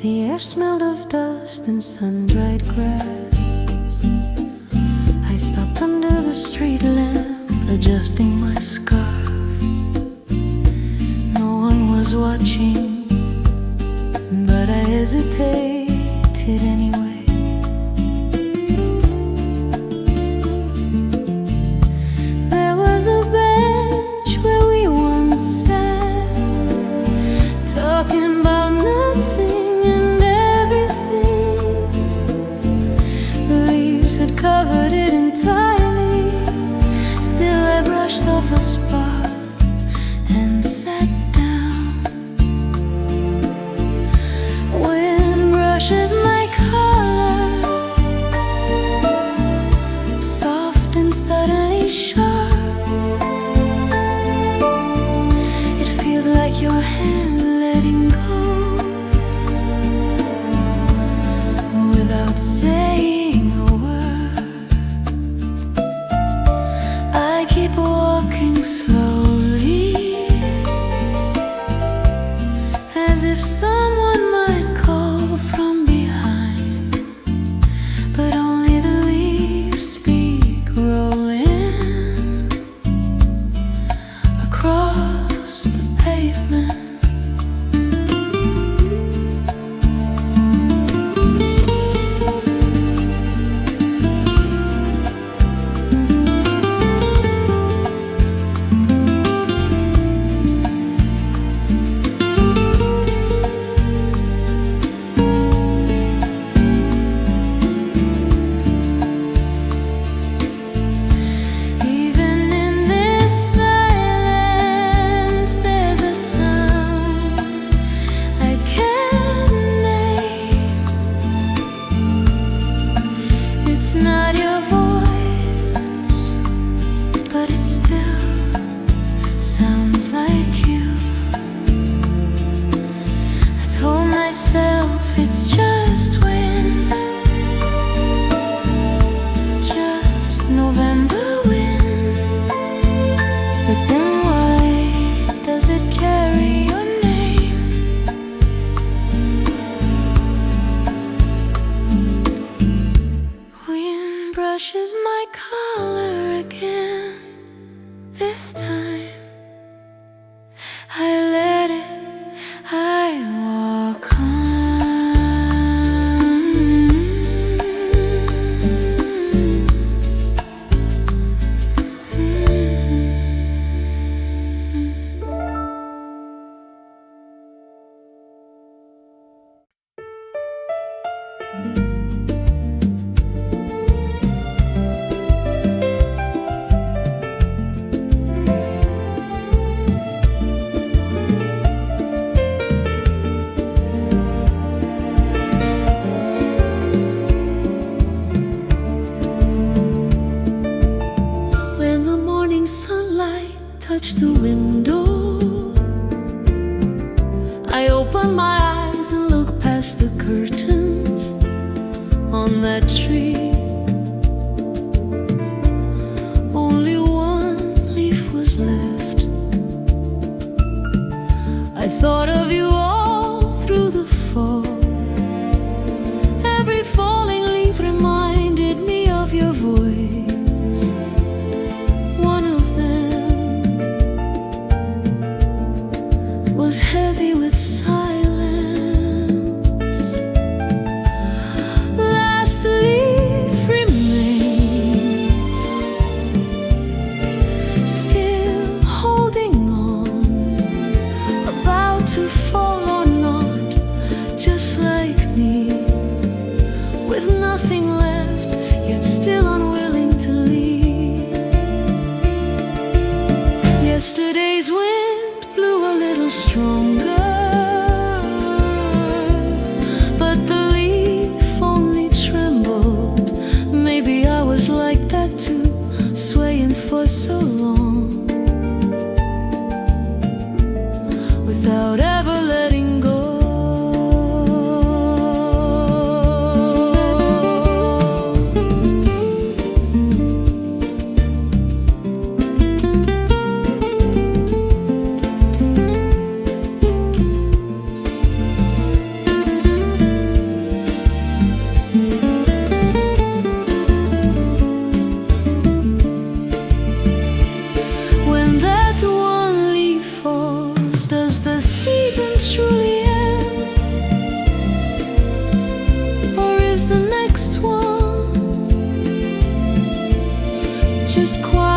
The air smelled of dust and sun-dried grass. I stopped under the street lamp, adjusting my scarf. No one was watching, but I hesitated anyway. There was a bench where we once sat, talking about nothing. Covered it entirely. Still I brushed off a spot and sat down. Wind brushes my collar, soft and suddenly sharp. It feels like your hand letting go without saying a word. Keep walking slowly, as if someone might call from behind, but only the leaves speak, rolling across the pavement. It's just wind, just November wind. But then why does it carry your name? Wind brushes my collar again. This time I let it, I walk on. Touch the window, I open my eyes and look past the curtains on that tree. Only one leaf was left. I thought of you all through the fall. Every falling leaf reminded me of your voice. Was heavy with silence. Last leaf remains, still holding on, about to fall or not, just like me, with nothing left, yet still unwilling to leave. Yesterday's wind blew a little stronger, but the leaf only trembled. Maybe I was like that too, swaying for so long, without ever letting go.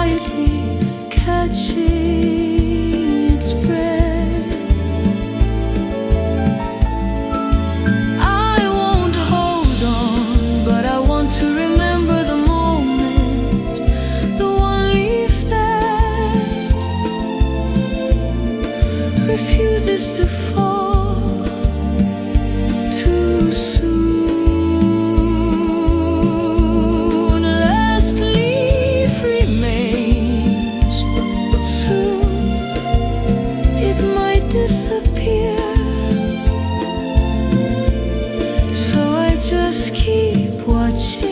lightly catching its breath. I won't hold on, but I want to remember the moment, the one leaf that refuses to fall too soon. Last leaf remains. Soon it might disappear. So I just keep watching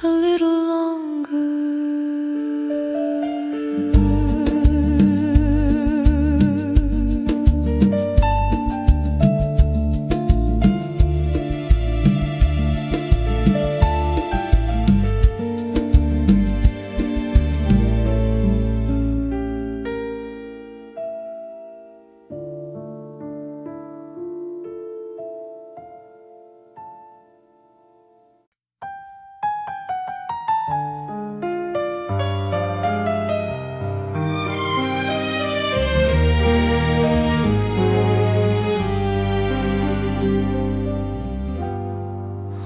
a little longer.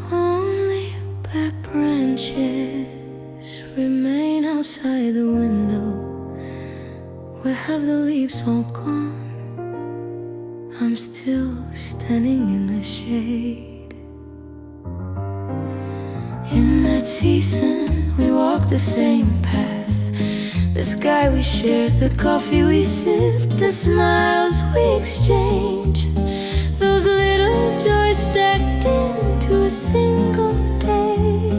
Only bad branches remain outside the window. Where have the leaves all gone? I'm still standing in the shade. In that season, we walked the same path. The sky we shared, the coffee we sipped, the smiles we exchanged. Those little joys stacked into a single day,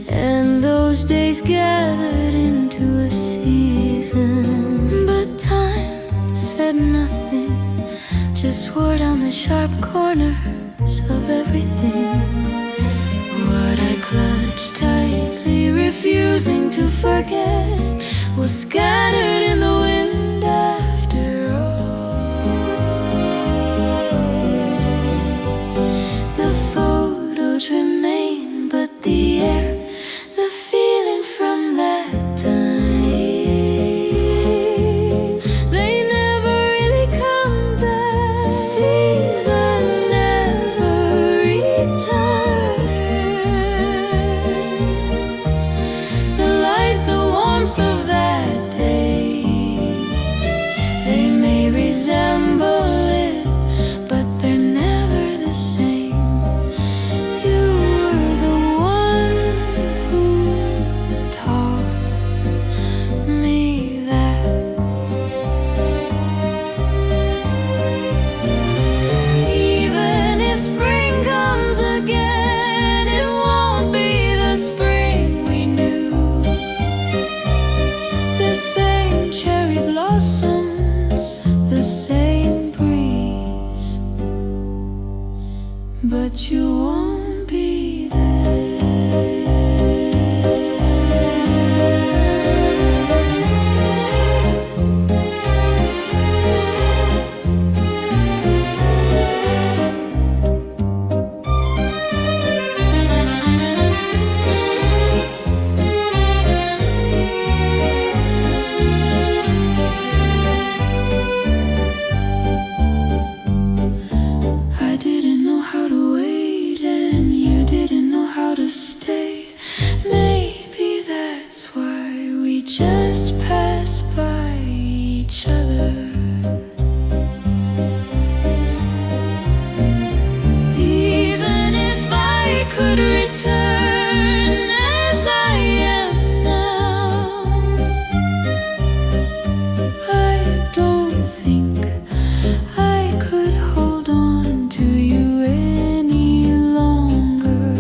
and those days gathered into a season. But time said nothing, just wore down the sharp corners of everything. What I clutched tightly, refusing to forget, was scattered in the wind after all. The photos remain, but the air, the feeling from that time, they never really come back. Season never returns. The light, the warmth of that day, they may resemble it, but they're never the same. You were the one who taught me that. Even if spring comes again, it won't be the spring we knew. The same cherry blossoms, the same breeze, but you won't be there. I didn't know how to wait, and you didn't know how to stay. Maybe that's why we just passed by each other. Even if I could return as I am now, I don't think I could hold on to you any longer.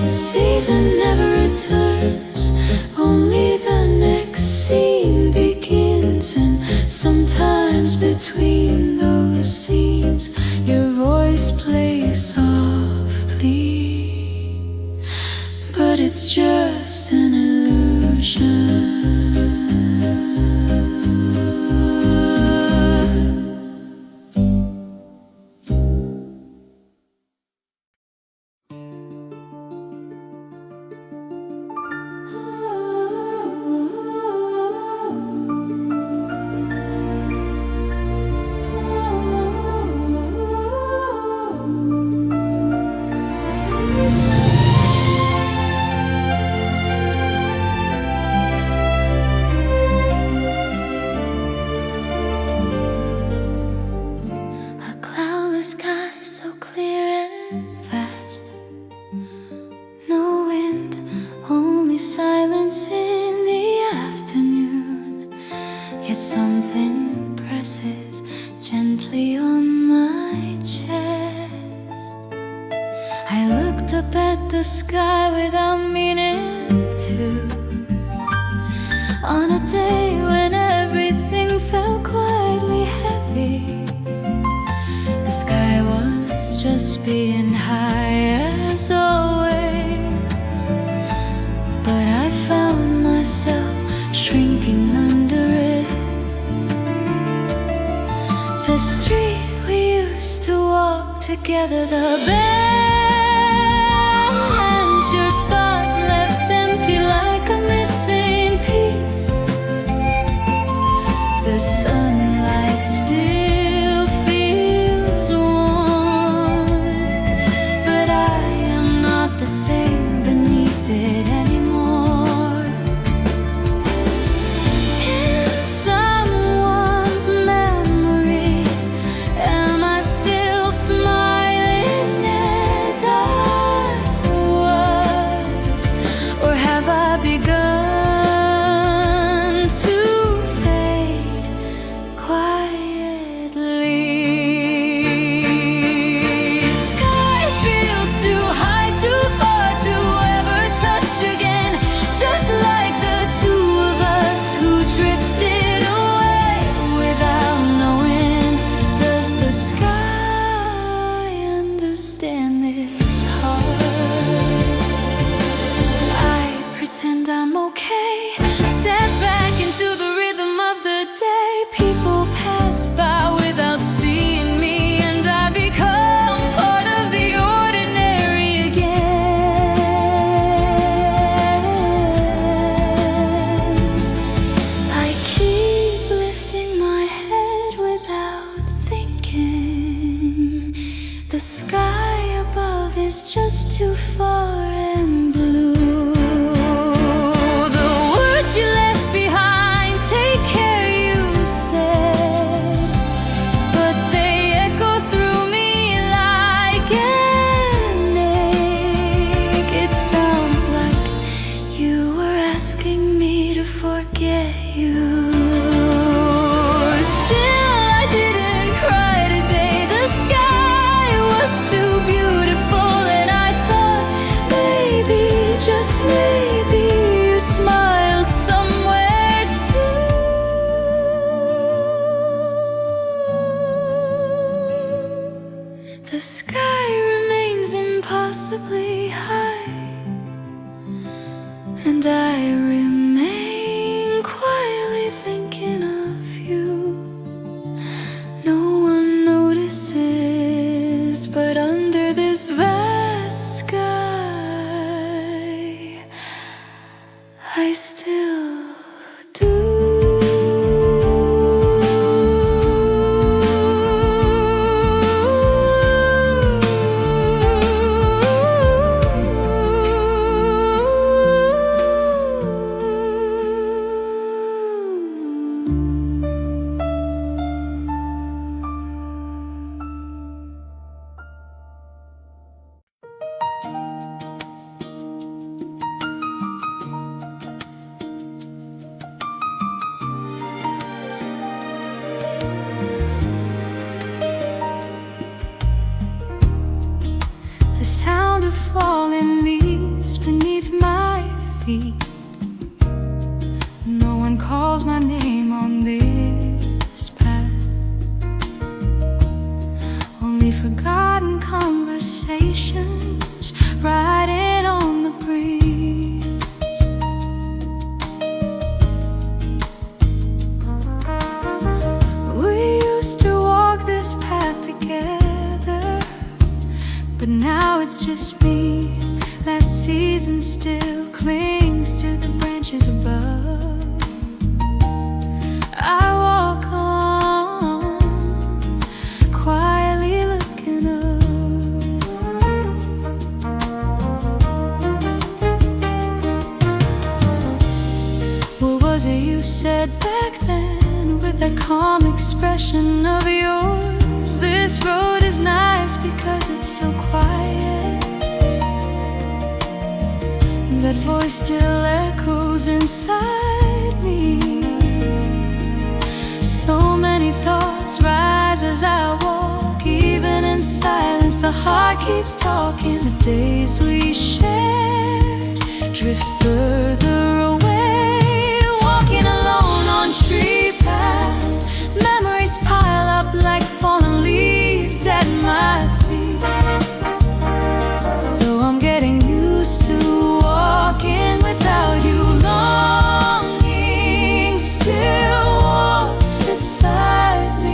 Season never returns, only the next scene begins. And sometimes between those scenes, your voice plays softly, but it's just an illusion. I looked up at the sky without meaning to. On a day when everything felt quietly heavy, the sky was just being high as always. But I found myself shrinking under it. The street we used to walk together, the bench, your spot left empty like a missing piece. The sunlight still feels warm, but I am not the same beneath it anymore. In someone's memory, am I still smiling as I was, or have I begun to fade quietly? Sky feels too high, too far to ever touch again, just like the two of us who drifted away without knowing. Does the sky understand this heart? I pretend I'm okay, step back into the rhythm of the day. People pass by without seeing me, and I become part of the ordinary again. I keep lifting my head without thinking. The sky above is just too far and blue. The words you left behind, take care, you said, but they echo through me like an ache. It sounds like you were asking me to forget you. Still, I didn't cry today. The sky was too beautiful, and I thought maybe, just maybe, you smiled somewhere too. The sky remains impossibly high, and I remain quietly thinking of you. No one notices, but under this vast sky, I still do. The sound of falling leaves beneath my feet. No one calls my name on this path. Only forgotten conversations riding on the breeze. We used to walk this path together, but now it's just me. Last season still clings to the branches above. I walk on, quietly looking up. What was it you said back then with that calm expression of yours? This road is nice because it's so quiet. That voice still echoes inside me. So many thoughts rise as I walk, even in silence. since the heart keeps talking. The days we shared drift further away, walking alone on tree paths. Memories pile up like fallen leaves at my feet. Though I'm getting used to walking without you, longing still walks beside me.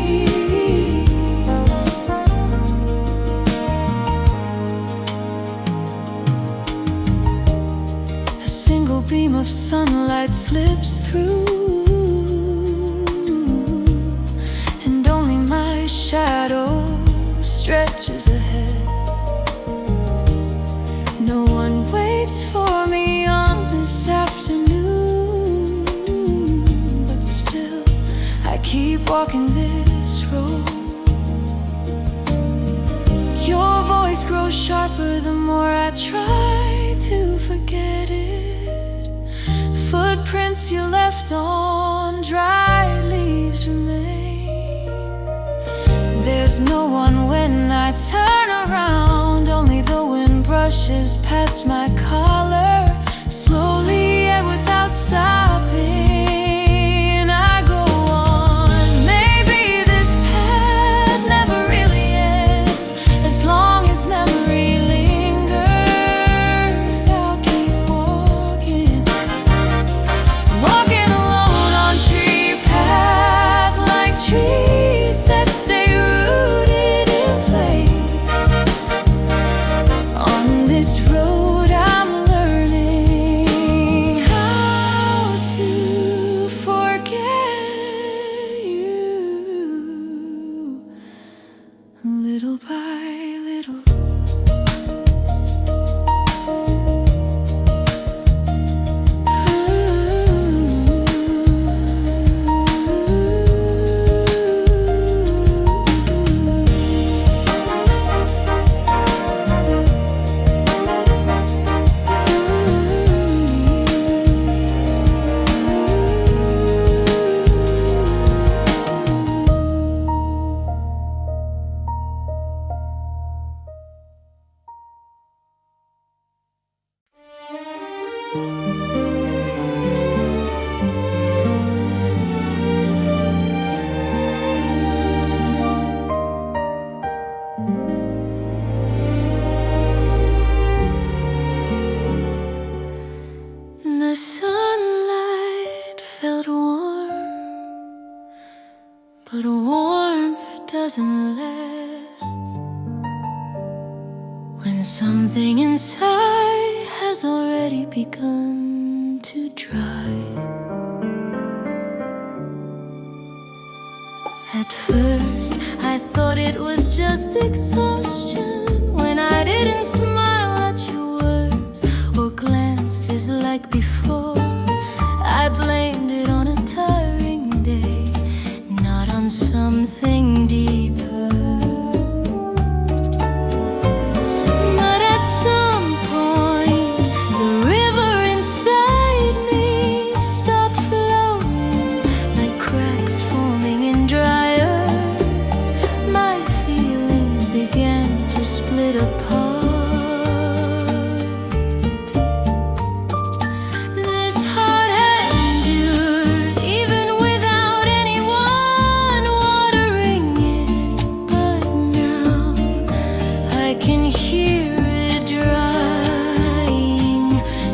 A single beam of sunlight slips through, and only my shadow stretches ahead. No one waits for me on this afternoon, but still I keep walking this road. Your voice grows sharper the more I try to forget it. Footprints you left on dry leaves remain. There's no one when I turn around, only the wind brushes past my collar, slowly and without stopping. I go on. Maybe this path never really ends. As long as memory lingers, I'll keep walking, walking alone on tree path, like trees that stay rooted in place. On this road I'm learning how to forget you, little by little. The sunlight felt warm, but warmth doesn't last when something inside has already begun to dry. At first I thought it was just exhaustion when I didn't smile at your words or glances like before. I blamed it on a tiring day, not on something deeper. But at some point the river inside me stopped flowing, like cracks forming in dry earth. My feelings began to split apart. This heart had endured even without anyone watering it, but now I can hear it drying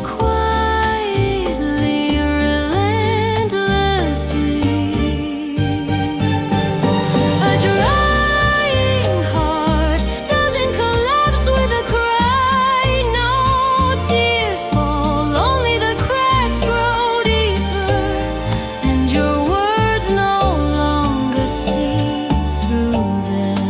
quietly, relentlessly. A drying heart doesn't collapse with a cry. No tears fall, only the cracks grow deeper, and your words no longer see through them.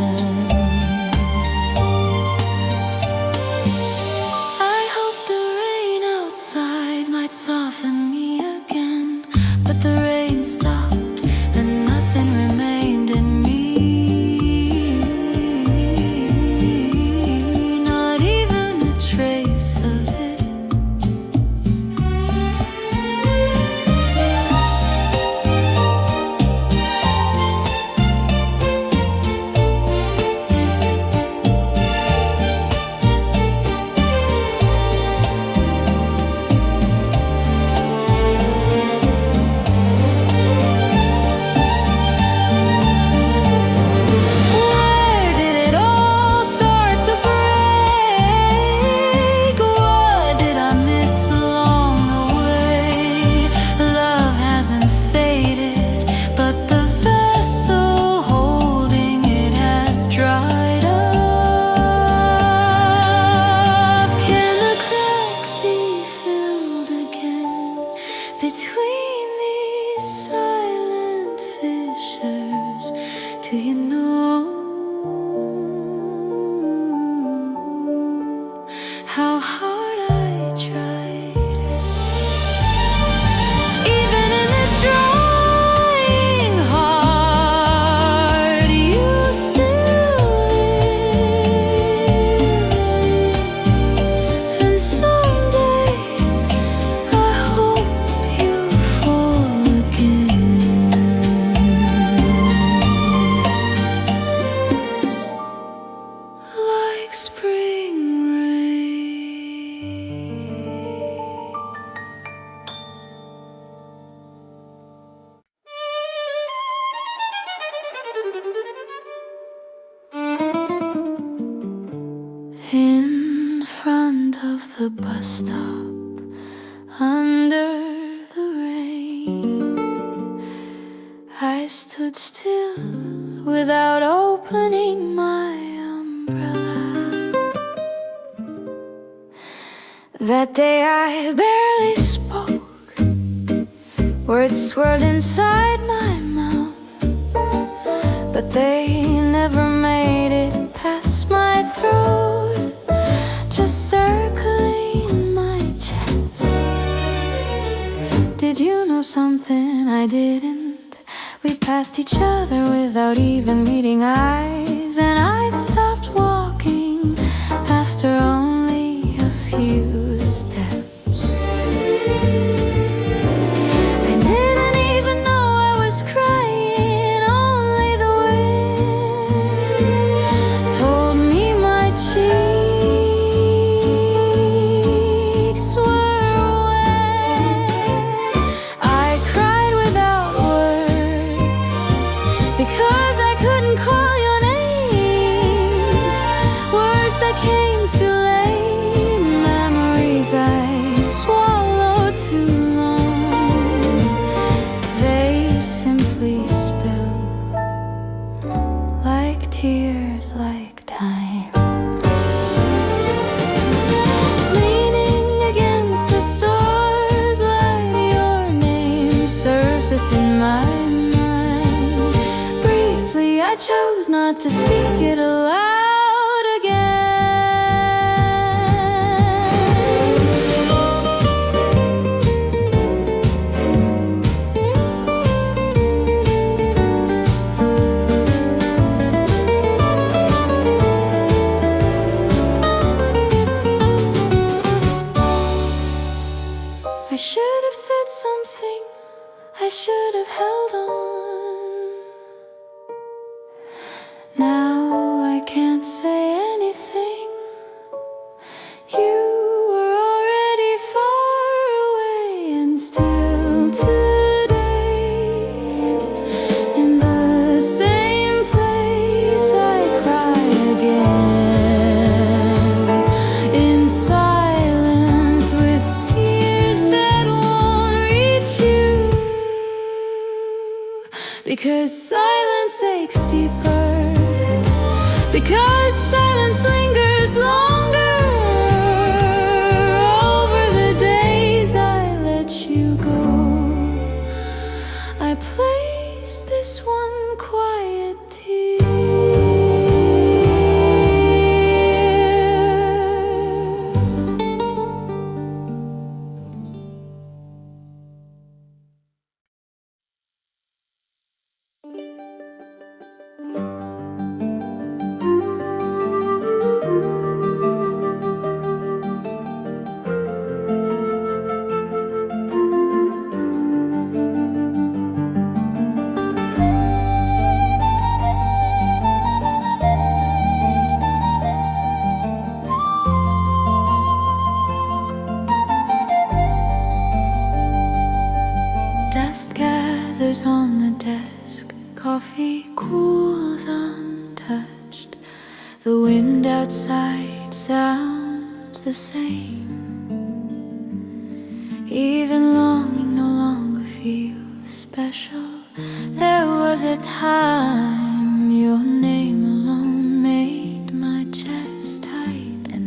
how hard I tried. Even in this drying heart, you still live. And someday I hope you fall again, like spring in front of the bus stop, under the rain, I stood still without opening my umbrella. That day I barely spoke, words swirled inside my mouth, but they never made it past my throat, just circling my chest. Did you know something I didn't? We passed each other without even meeting eyes, and I stopped walking after only a few steps. I didn't even know I was crying, only the wind told me my cheeks were wet. I cried without words because I couldn't call your name. Words that came too late, memories I swallowed too long. They simply spill like tears, like time. Leaning against the stars, light your name surfaced in my mind. Briefly I chose not to speak it aloud again. I should have said something, I should have held on. Now I can't say anything. You were already far away, and still today, in the same place, I cry again, in silence, with tears that won't reach you, because silence aches deeper, because silence lingers longer. Over the days I let you go, I place this one quiet tear. Dust gathers on the desk, coffee cools untouched. The wind outside sounds the same. Even longing no longer feels special. There was a time your name alone made my chest tighten.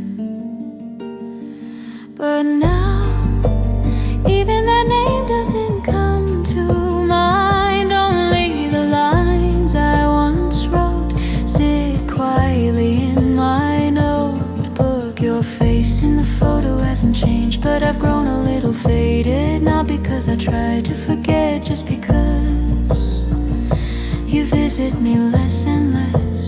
But now, even that name doesn't come to mind. Only the lines I once wrote sit quietly in my notebook. Your face in the try to forget just because you visit me less and less.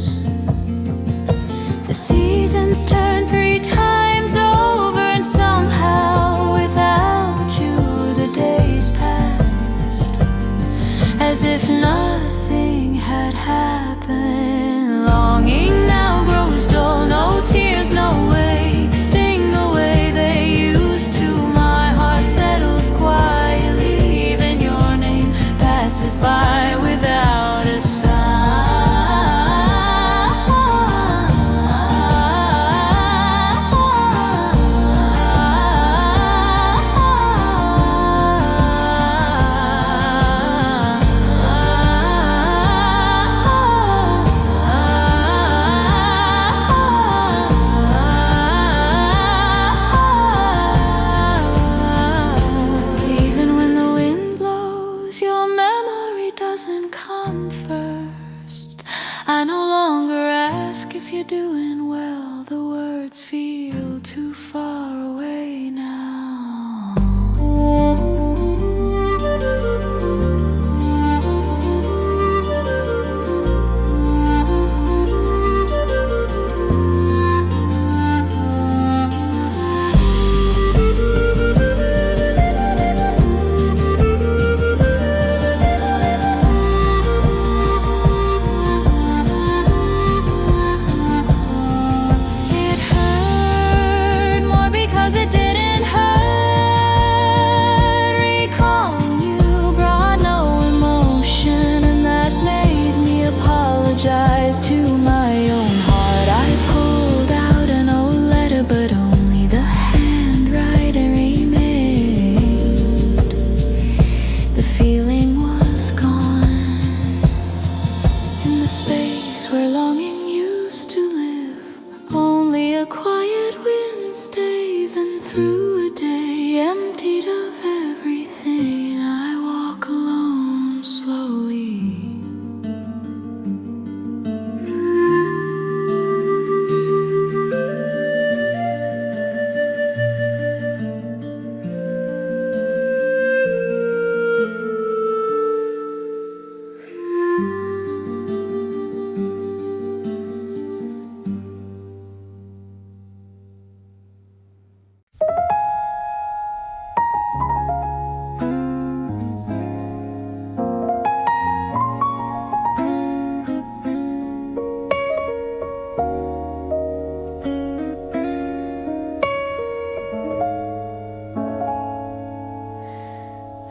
The seasons turn 3 times over, and somehow without you the days passed as if nothing had happened. Longing now grows dull, no tears, no ache sting the way they used to. My heart settles quietly, even your name passes by without a I no longer ask if you're doing well. The words feel too far away now. To my own heart I pulled out an old letter, but only the handwriting remained. The feeling was gone in the space where longing used to live. Only a quiet wind stays, and through a day emptied of everything I walk alone slowly.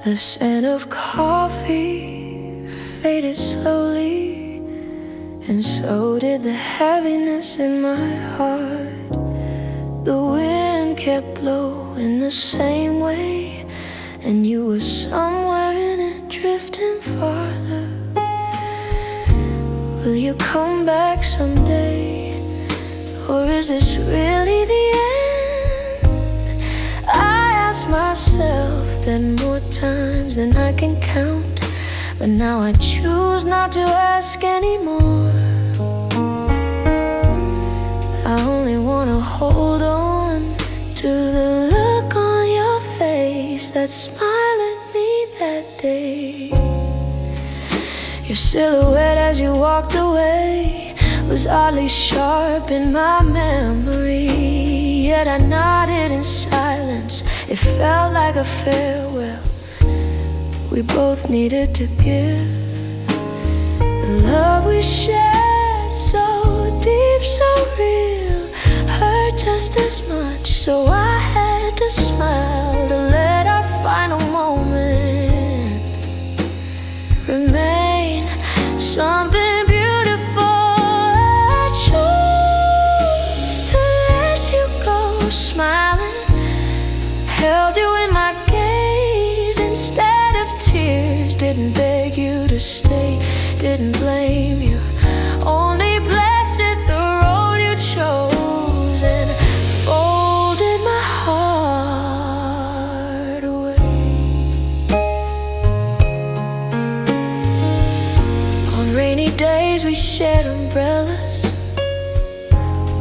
The scent of coffee faded slowly, and so did the heaviness in my heart. The wind kept blowing the same way, and you were somewhere in it, drifting farther. Will you come back someday, or is this really the end? I ask myself that more times than I can count, but now I choose not to ask anymore. I only wanna hold on to the look on your face that smiled at me that day. Your silhouette as you walked away was oddly sharp in my memory, yet I nodded in silence. It felt like a farewell we both needed to give. The love we shared, so deep, so real, hurt just as much, so I had to smile to let our final moment remain something beautiful. I chose to let you go, smiling, held you in my gaze instead of tears. Didn't beg you to stay, didn't blame you, only blessed the road you chose, and folded my heart away. On rainy days we shared umbrellas,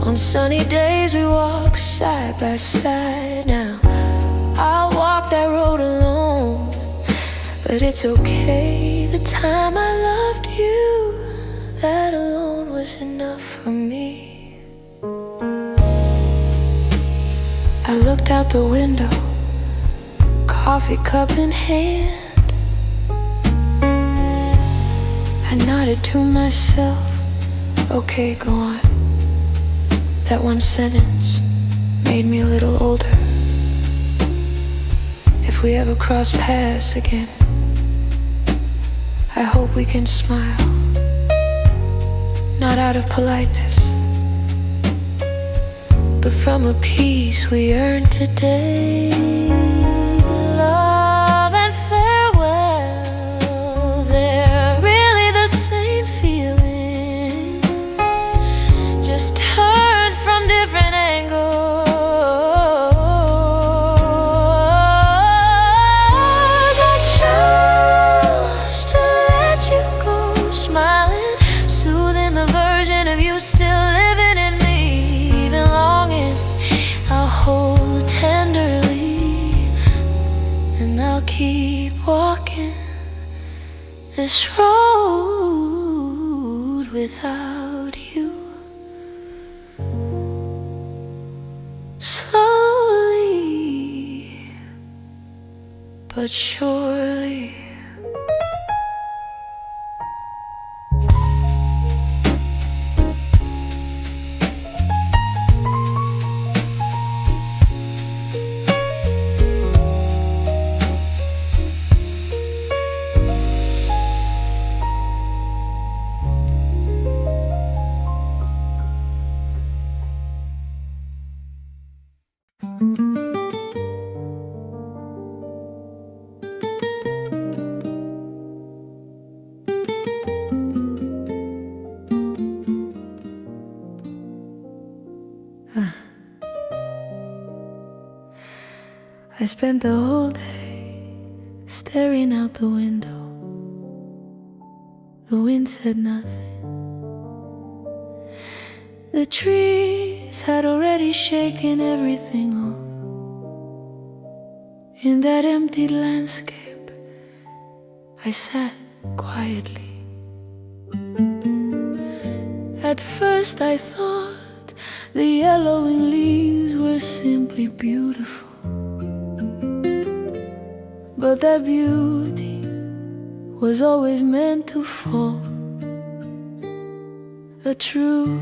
on sunny days we walk side by side. Now I'll walk that road alone, But it's okay, the time I loved you, that alone was enough for me. I looked out the window, coffee cup in hand. I nodded to myself, okay, go on. That one sentence made me a little older. If we ever cross paths again, I hope we can smile, not out of politeness, but from a peace we earned today. Love and farewell, they're really the same feeling, just turned from different angles. I chose to let you go, smiling, soothing the version of you still living in me, even longing. I'll hold tenderly, and I'll keep walking this road without you. Slowly but surely. I spent the whole day staring out the window. The wind said nothing. The trees had already shaken everything off. In that empty landscape, I sat quietly. At first I thought the yellowing leaves were simply beautiful, but that beauty was always meant to fall. A truth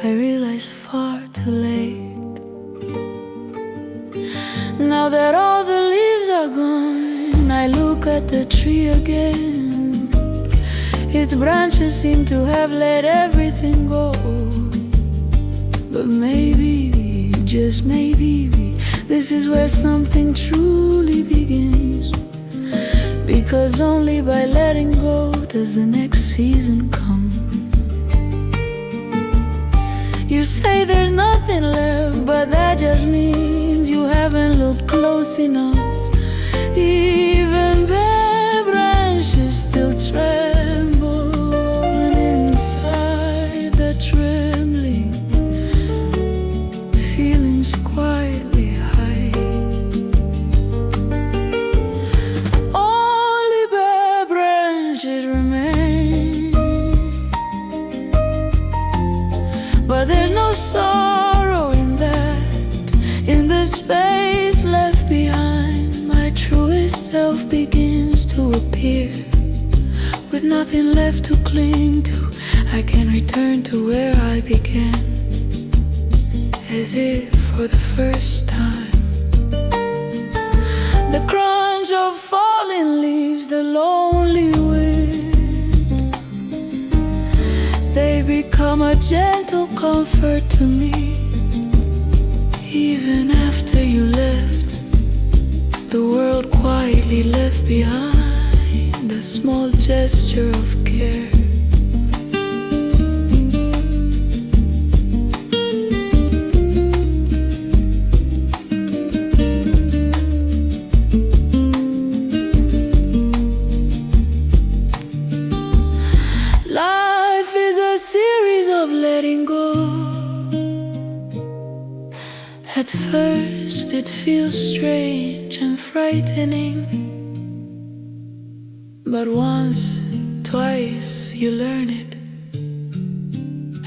I realized far too late. Now that all the leaves are gone, I look at the tree again. Its branches seem to have let everything go. But maybe, just maybe, this is where something truly begins. Because only by letting go does the next season come. You say there's nothing left, but that just means you haven't looked close enough. Even bare branches still tremble, and inside the trembling, feelings quietly hide. Only bare branches remain, but there's no sorrow in that. In the space left behind, my truest self begins to appear. With nothing left to cling to, I can return to where I began, as if for the first time. The crunch of falling leaves, the lonely wind, they become a gentle comfort to me. Even after you left, the world quietly left behind a small gesture of care. Life is a series of letting go. At first it feels strange and frightening, But once, twice, you learn it,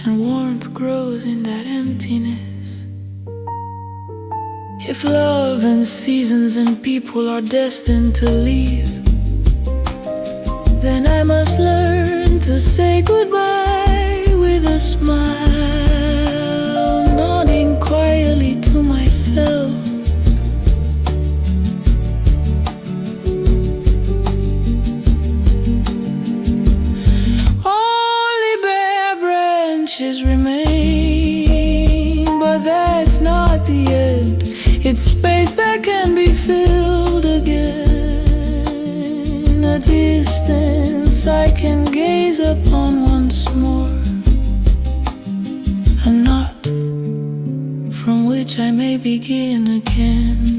and warmth grows in that emptiness. If love and seasons and people are destined to leave, then I must learn to say goodbye with a smile, nodding quietly to myself. Only bare branches remain, but that's not the end. It's space that can be filled again, a distance I can gaze upon once more, a knot from which I may begin again.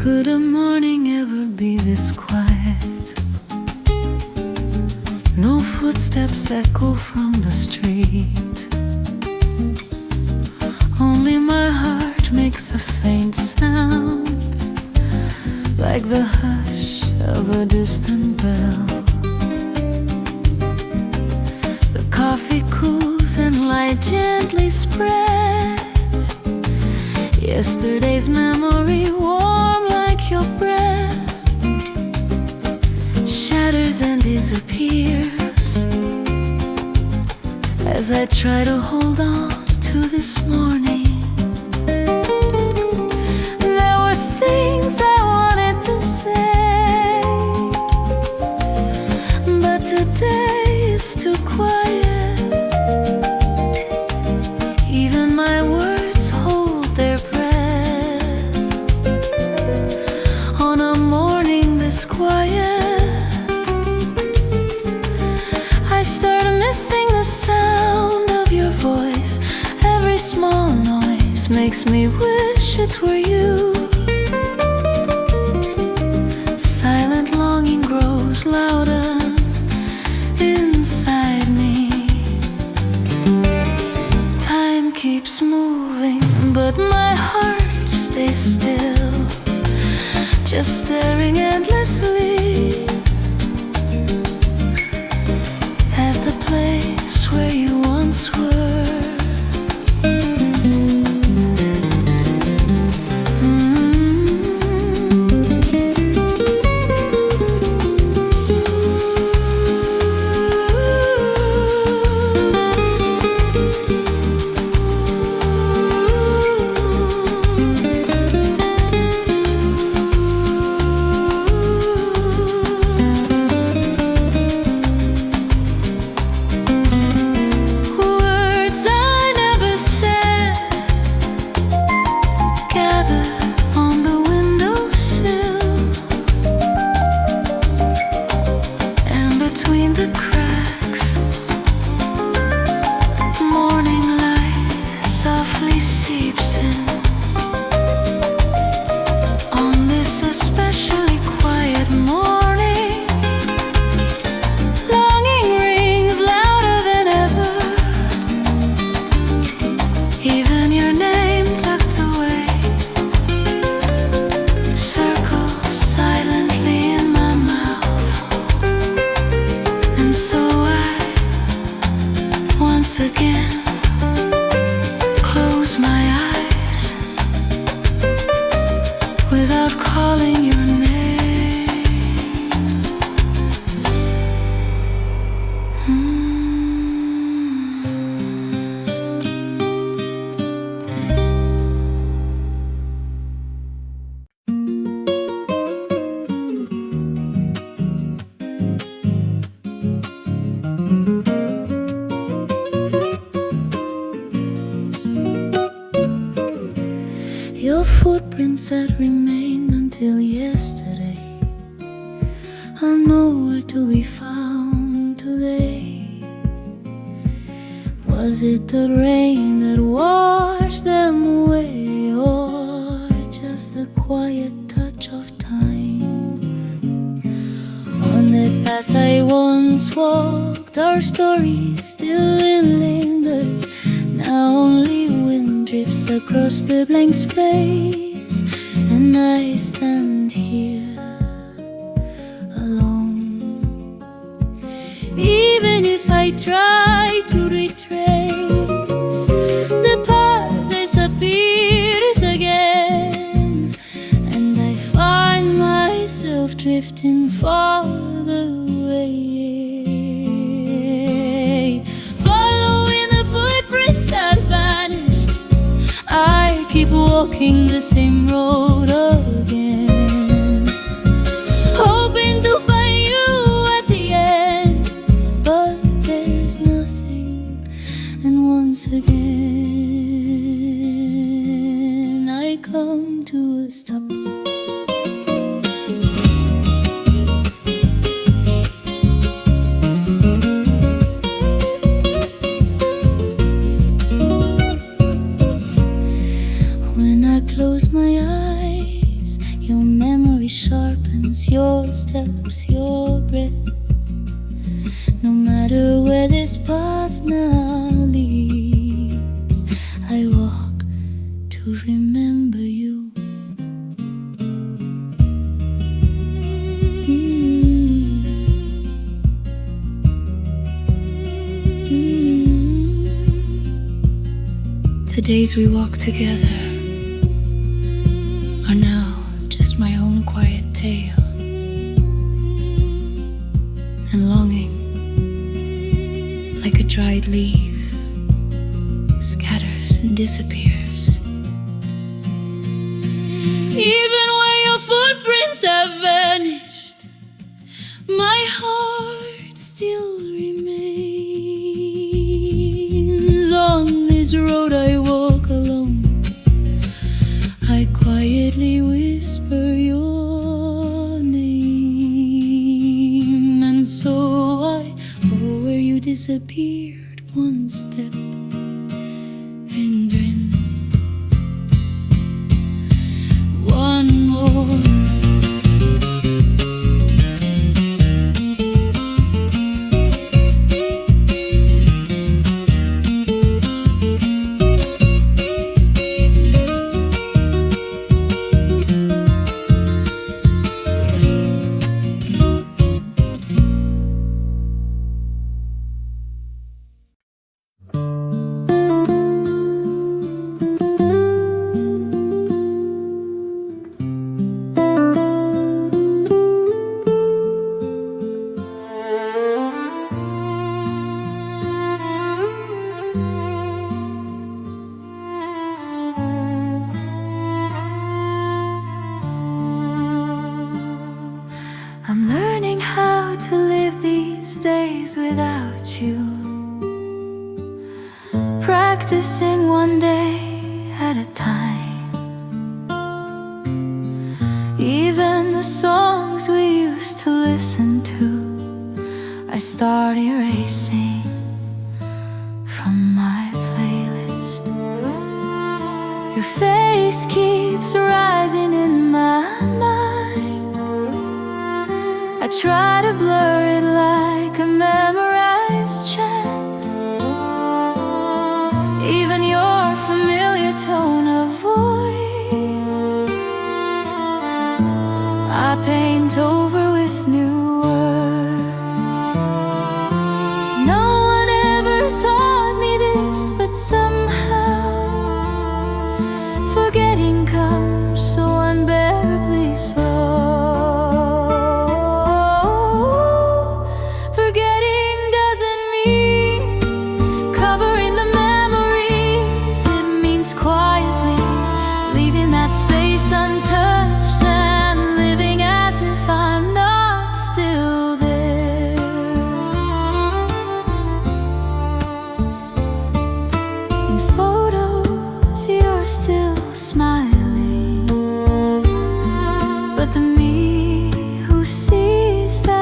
Could a morning ever be this quiet? No footsteps echo from the street. Only my heart makes a faint sound, like the hush of a distant bell. The coffee cools and light gently spreads. Yesterday's memory, warm like your breath, shatters and disappears as I try to hold on to this morning. There were things I wanted to say, but today is too quiet. Even my words hold their breath. On a morning this quiet, I start missing the sound of your voice. Every small noise makes me wish it were you. Silent longing grows louder inside me. Time keeps moving, but my heart stays still, just staring endlessly at the place where you once were. Your footprints that remained until yesterday are nowhere to be found today. Was it the rain that washed them away, or just the quiet touch of time? On that path I once walked, our story still linger. Now only wind drifts across the blank space, and I stand here alone. Even if I try to retrace, the path disappears again, and I find myself drifting farther away. Following the footprints that vanished, I keep walking the same road again, hoping to find you at the end, but there's nothing. And once again I come to a stop. Close my eyes, your memory sharpens, your steps, your breath. No matter where this path now leads, I walk to remember you. The days we walk together are now just my own quiet tale, and longing, like a dried leaf, scatters and disappears. Even where your footprints have vanished, my heart still remains. On this road I walk alone, I quietly whisper your name, and so I follow where you disappeared one step, and then one more. I'm learning how to live these days without you, practicing one day at a time. Even the songs we used to listen to, I start erasing from my playlist. Your face keeps rising in my mind. I try to blur it like a memorized chant. Even your familiar tone of voice, I paint over with new words. No one ever taught me this, but somehow forgetting comes so unbearably slow. Untouched and living as if I'm not still there. In photos you're still smiling, but the me who sees that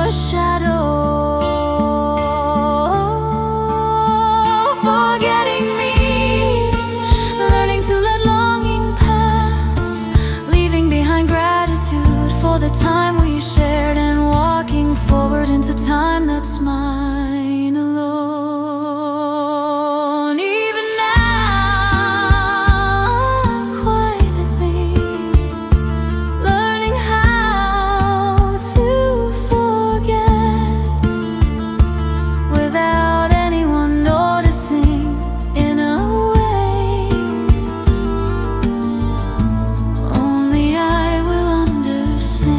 your shadow. Forgetting means learning to let longing pass, leaving behind gratitude for the time we shared, and walking forward into time that's mine alone. Even now, quietly learning how to forget without anyone noticing. In a way only I will understand.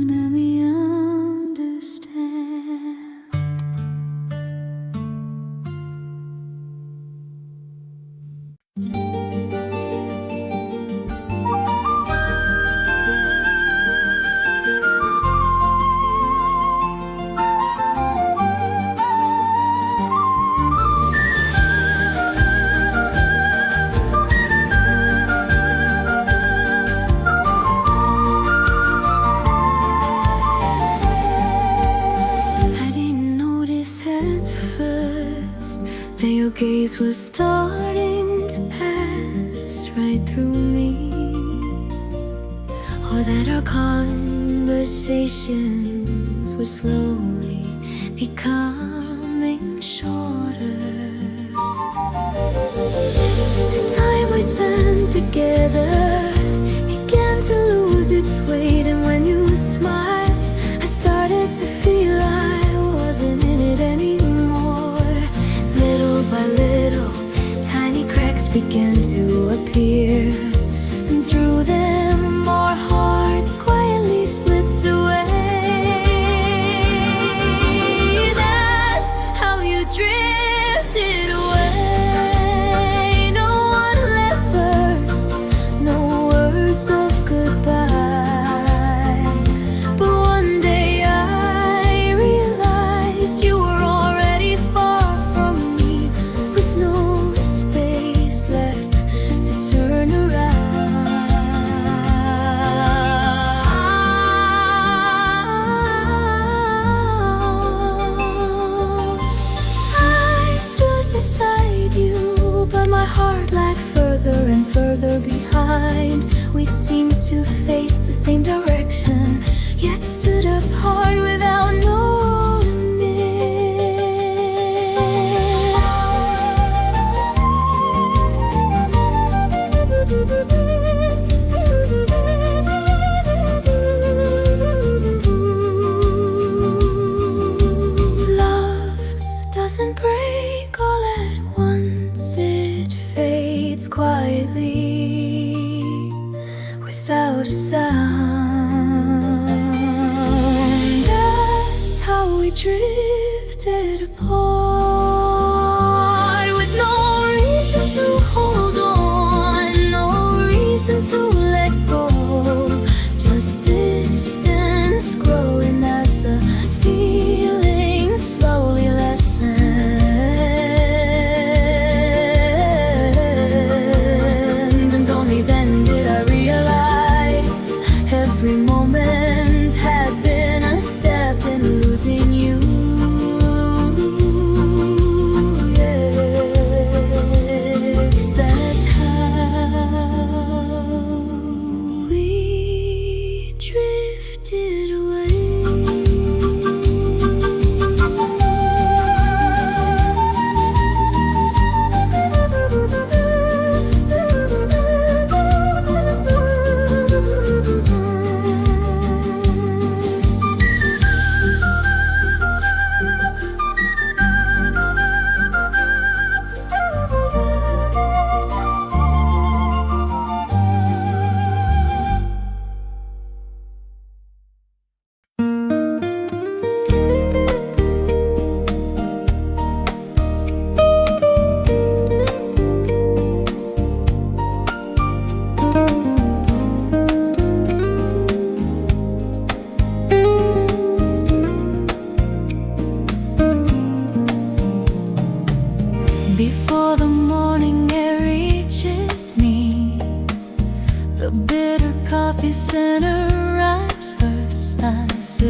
Let me understand. I didn't notice at first that your gaze was starting to pass right through me, or that our conversations were slowly becoming shorter. The time we spent together began to lose its weight, and when you smiled, I started to feel I wasn't in it anymore. Little by little, tiny cracks began to appear, and through them our hearts quietly slipped away. That's how you drifted away. No one left first, no words of goodbye. But one day I realized you were already far from me, with no space left to turn around. I stood beside you, but my heart lagged further and further behind. We seemed to face the same direction, yet stood apart without knowing it. Love doesn't break all at once, it fades quietly without a sound. That's how we drifted apart, with no reason to hold on, no reason to let go, just distance growing as the feeling slowly lessened. And only then did I realize every moment had been a step in losing you.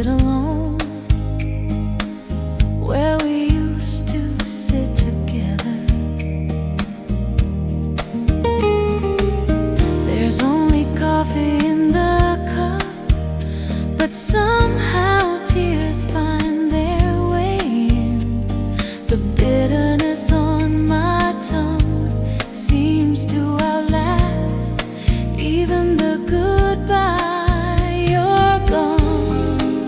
sit alone where we used to sit together. There's only coffee in the cup, but somehow tears find their way in. The bitterness on my tongue seems to outlast even the goodbye. You're gone,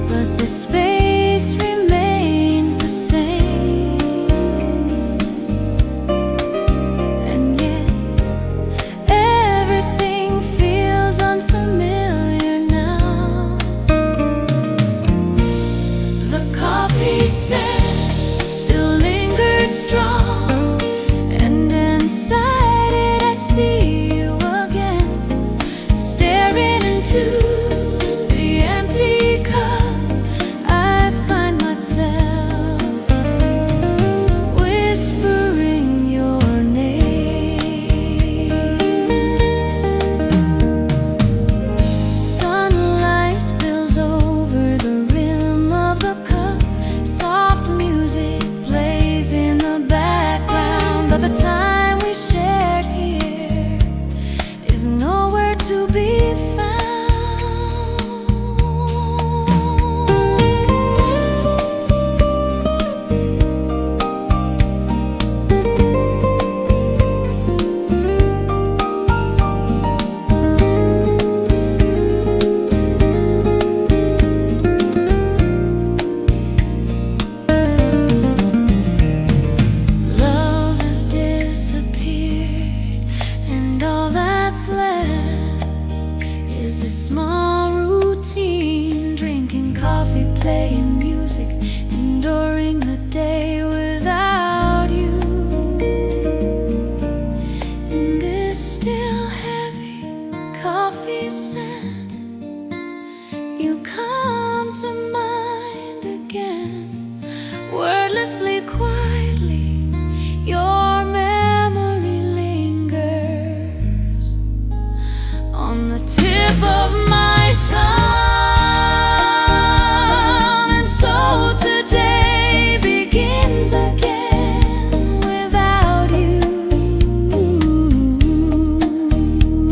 but the space remains the same. And yet everything feels unfamiliar now. The coffee scent still lingers strong, and inside it I see you again, staring into the empty cup. I find myself whispering your name. Sunlight spills over the rim of the cup. Soft music plays in the background, but the time we shared here is nowhere to be found. Love has disappeared, and all that's left is this small routine: drinking coffee, playing music, enduring the day without you. In this still heavy coffee scent, you come to mind again. Wordlessly, quietly, your memory lingers on the tip of my tongue. And so today begins again without you,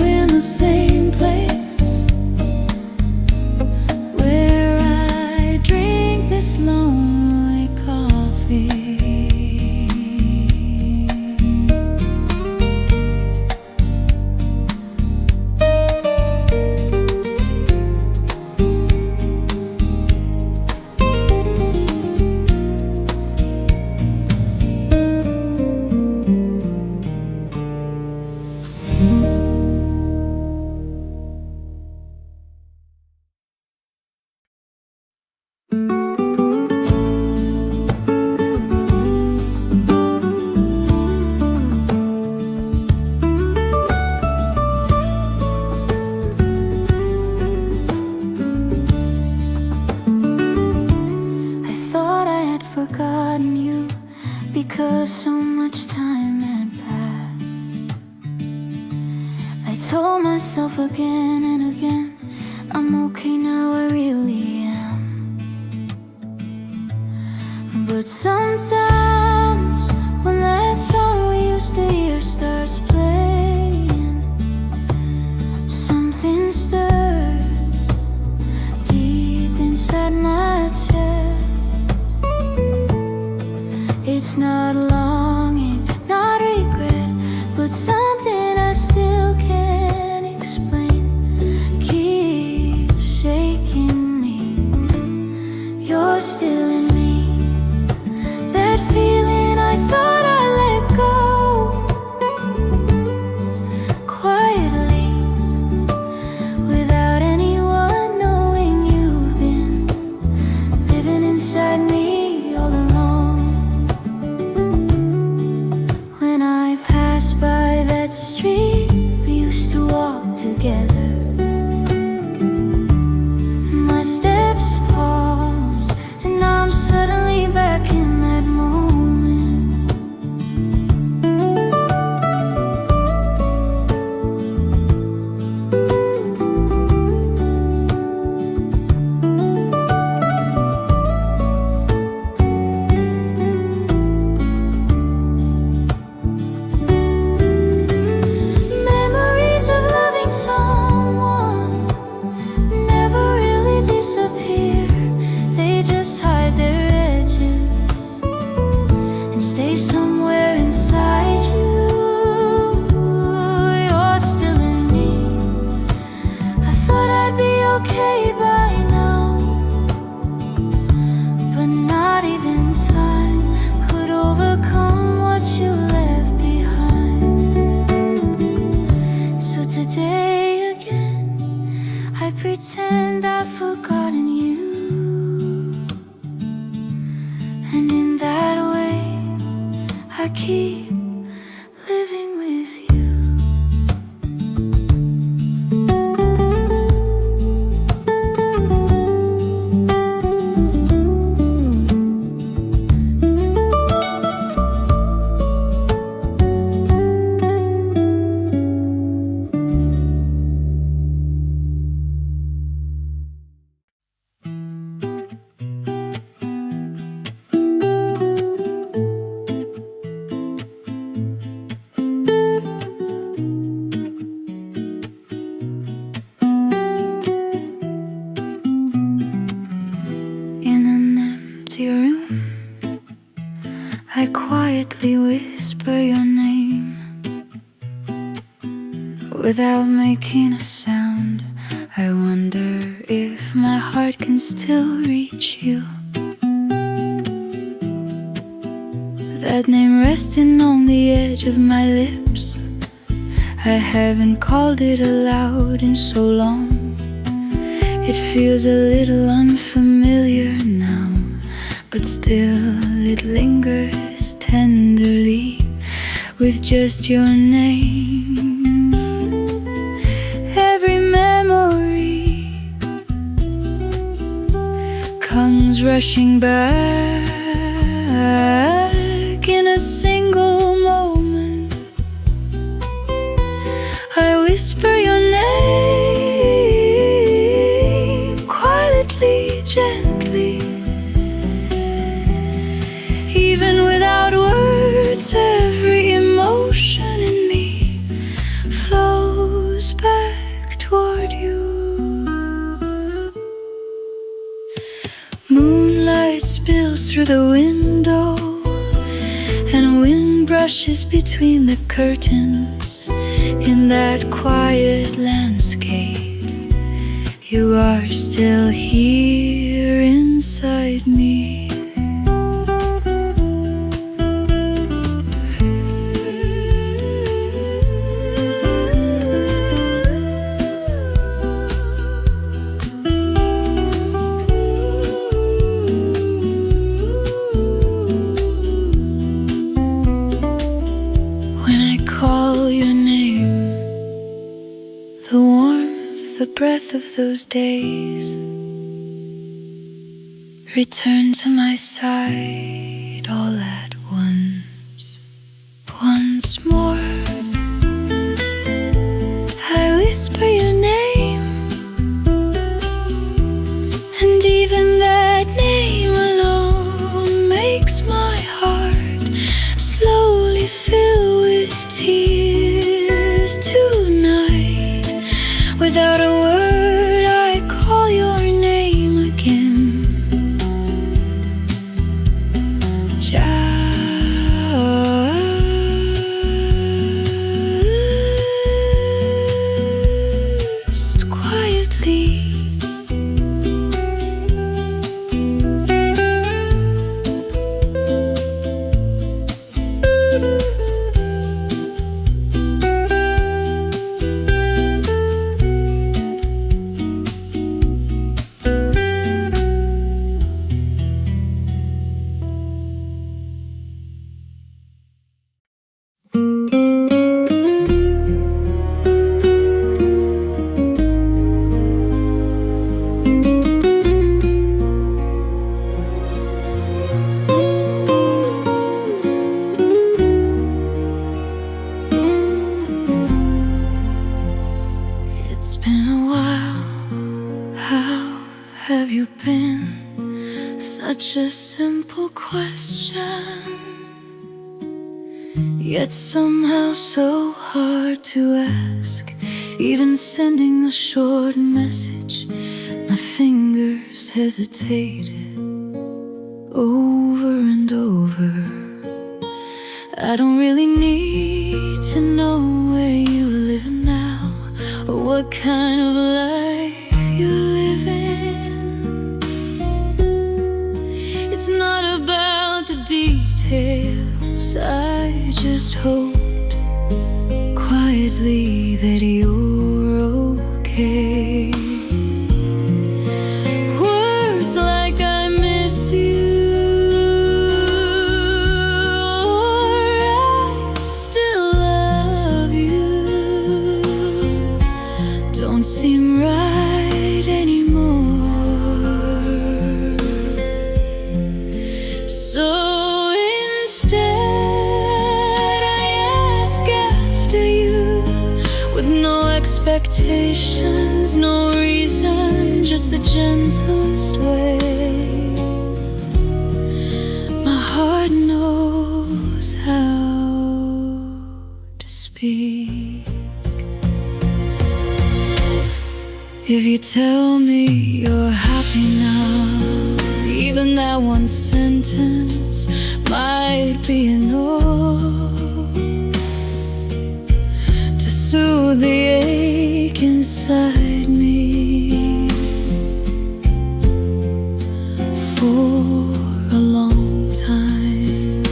in the same place where I drink this lonely coffee. I thought I had forgotten you because so much time had passed. I told myself again and again, I'm okay now, I really am. But sometimes when that song we used to hear starts playing, something stirs deep inside my chest. It's not longing, not regret, but something I still can't explain keeps shaking me. You're still in me, that feeling I thought I let go. Quietly, without anyone knowing, you've been living inside me all along. okay by now, but not even time could overcome what you left behind. So today again, I pretend I've forgotten you, and in that way I keep living with you. I quietly whisper your name without making a sound. I wonder if my heart can still reach you. That name resting on the edge of my lips, I haven't called it aloud in so long. It feels a little unfamiliar now, but still it lingers tenderly with just your name. Every memory comes rushing back in a single moment. I whisper your name quietly, gently. Even without words, every emotion in me flows back toward you. Moonlight spills through the window, and wind brushes between the curtains. In that quiet landscape, you are still here inside me. The breath of those days return to my side all at once more. I whisper your name, and even that name alone makes my heart slowly fill with tears tonight. Without a word, I call your name again. Just quietly. It's been a while, how have you been? Such a simple question, yet somehow so hard to ask. Even sending a short message, my fingers hesitated over and over. I don't really need to know where you live now, or what kind of life you live just hoped quietly that you're okay. Words like I miss you or I still love you don't seem right anymore. So instead I ask after you with no expectations, no reason, just the gentlest way. My heart knows how to speak. If you tell me you're happy now, even that one sentence might be enough to soothe the ache inside me for a long time.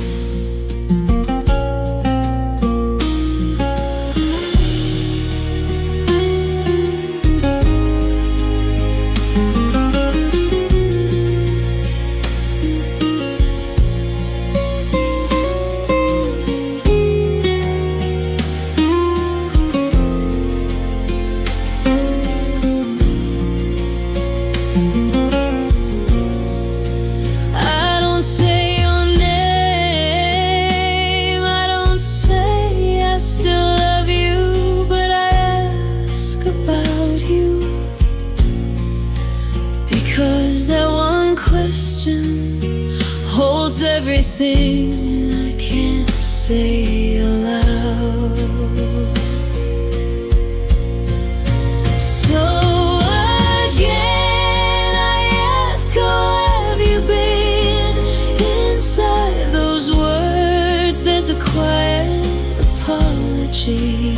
Because that one question holds everything I can't say aloud. So again I ask, how have you been? Inside those words there's a quiet apology,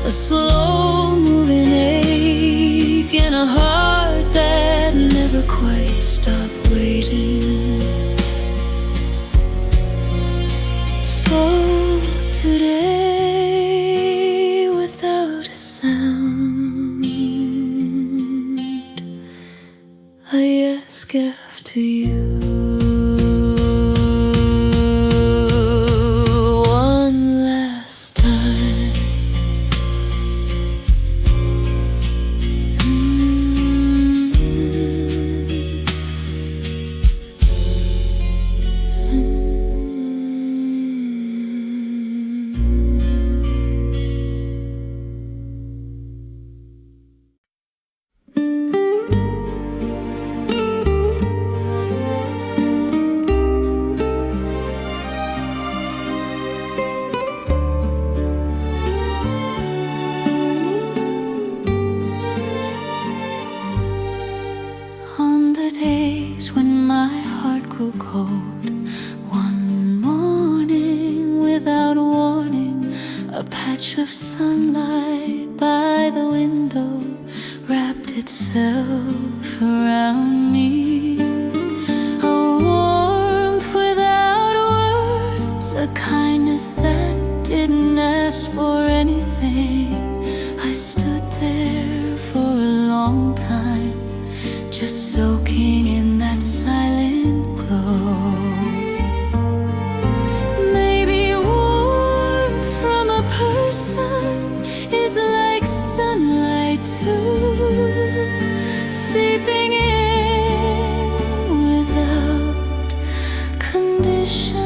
a slow-moving ache and a heart that never quite stopped waiting. So today, without a sound, I ask after you. When my heart grew cold, one morning without warning, a patch of sunlight by the window wrapped itself around me. A warmth without words, a kindness that didn't ask for anything. I stood there for a long time, just soaking in that silent glow. Maybe warmth from a person is like sunlight too, seeping in without conditions.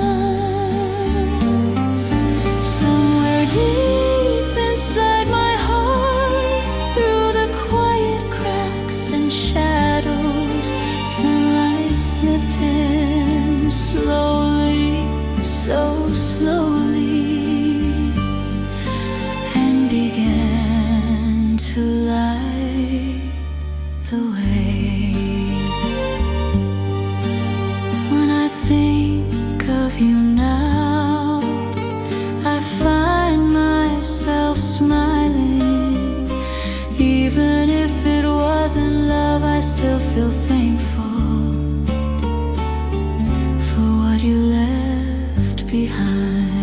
Somewhere deep inside my heart, through the quiet cracks and shadows, sunlight slipped in slowly, so slowly, and began to light the way. When I think of you now, I find myself smiling. Even if it wasn't love, I still feel thankful for what you left behind.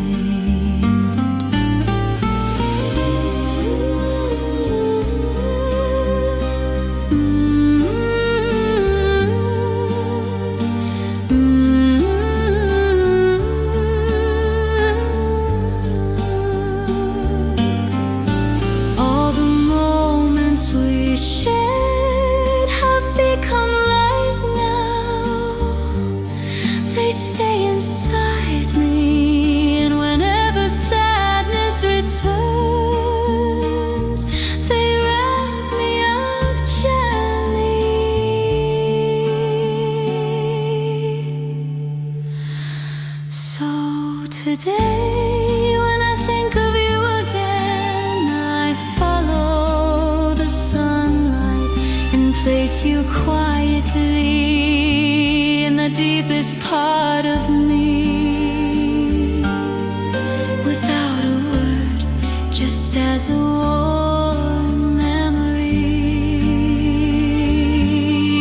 place you quietly in the deepest part of me, without a word, just as a warm memory.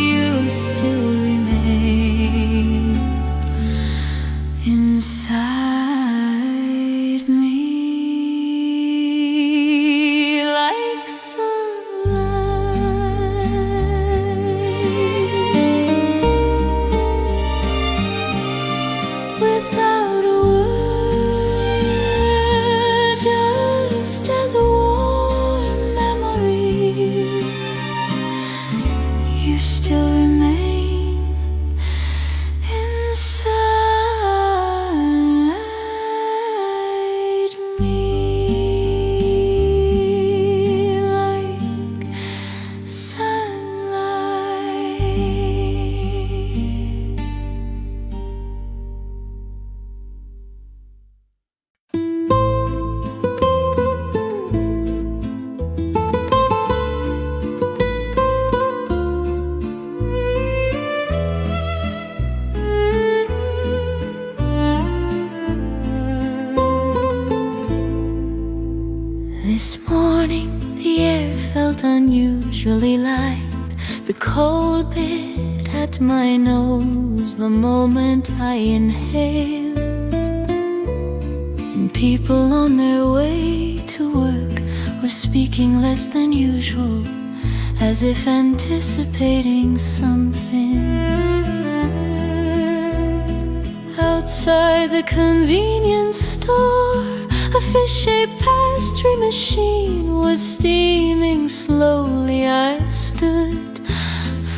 You still remain inside me, like without a word, just as a warm memory. You still remain inside me, like sunlight. This morning the air felt unusually light. The cold bit at my nose the moment I inhaled, and people on their way to work were speaking less than usual, as if anticipating something. Outside the convenience store, a fish-shaped pastry machine was steaming slowly. I stood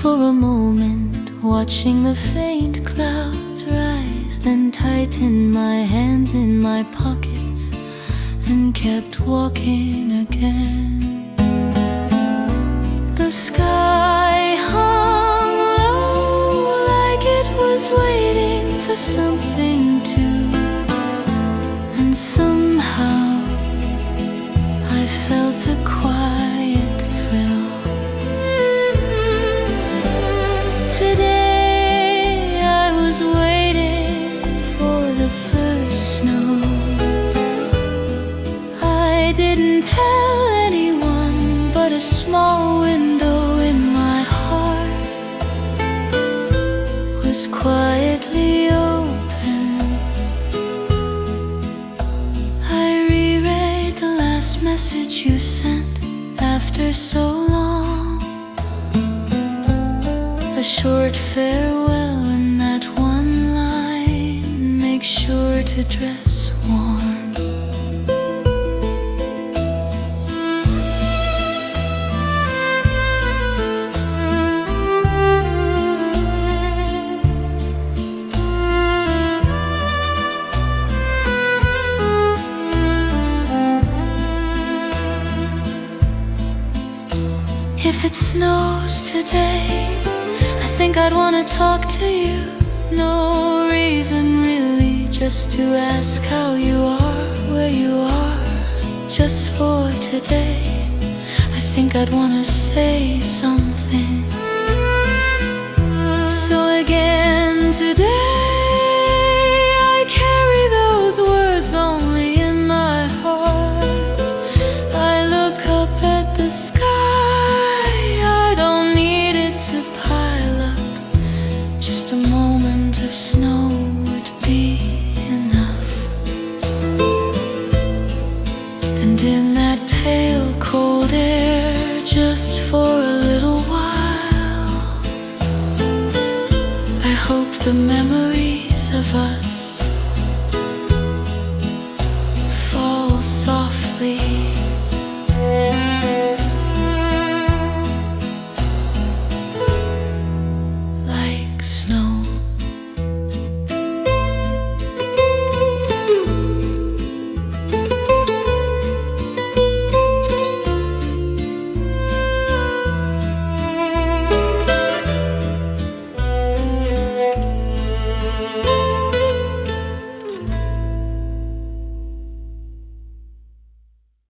for a moment, watching the faint clouds rise, then tightened my hands in my pockets and kept walking again. The sky hung low, like it was waiting for something to, and somehow I felt a quiet thrill. Today I was waiting for the first snow. I didn't tell anyone, but a small window in my heart was quietly open. I reread the last message you sent after so long, a short farewell and that one line, make sure to dress warm. If it snows today, I think I'd wanna talk to you. No reason really, just to ask how you are, where you are. Just for today, I think I'd wanna say something. So again today, I carry those words only in my heart. I look up at the sky, to pile up, just a moment of snow would be enough. And in that pale cold air, just for a little while, I hope the memories of us